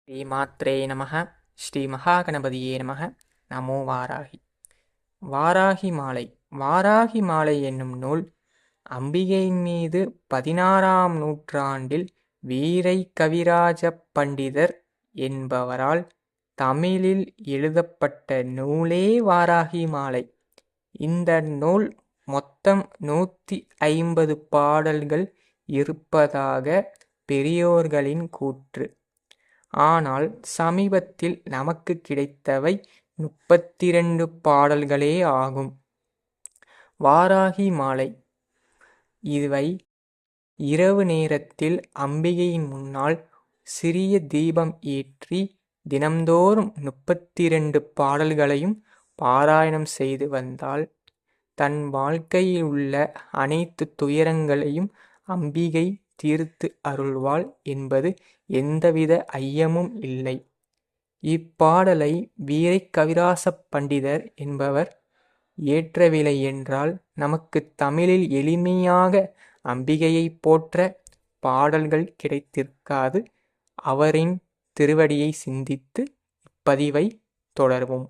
ஸ்ரீமாத்ரே நமः. ஸ்ரீ மகாகணபதியே நமः. நமோ வாராகி. வாராகி மாலை. வாராகி மாலை என்னும் நூல் அம்பிகையின் மீது 16ஆம் நூற்றாண்டில் வீரை கவிராஜ பண்டிதர் என்பவரால் தமிழில் எழுதப்பட்ட நூலே வாராகி மாலை. இந்த நூல் மொத்தம் 150 பாடல்கள் இருப்பதாக பெரியோர்களின் கூற்று. ஆனால் சமீபத்தில் நமக்கு கிடைத்தவை 32 பாடல்களே ஆகும். வாராகி மாலை இவை இரவு நேரத்தில் அம்பிகையின் முன்னால் சிறிய தீபம் ஏற்றி தினம்தோறும் 32 பாடல்களையும் பாராயணம் செய்து வந்தால் தன் வாழ்க்கையில் உள்ள அனைத்து துயரங்களையும் அம்பிகை தீர்த்து அருள்வாள் என்பது எந்தவித ஐயமும் இல்லை. இப்பாடலை வீரை கவிராச பண்டிதர் என்பவர் இயற்றவில்லை என்றால் நமக்கு தமிழில் எளிமையாக அம்பிகையை போற்ற பாடல்கள் கிடைத்திருக்காது. அவரின் திருவடியை சிந்தித்து இப்பதிவை தொடர்வோம்.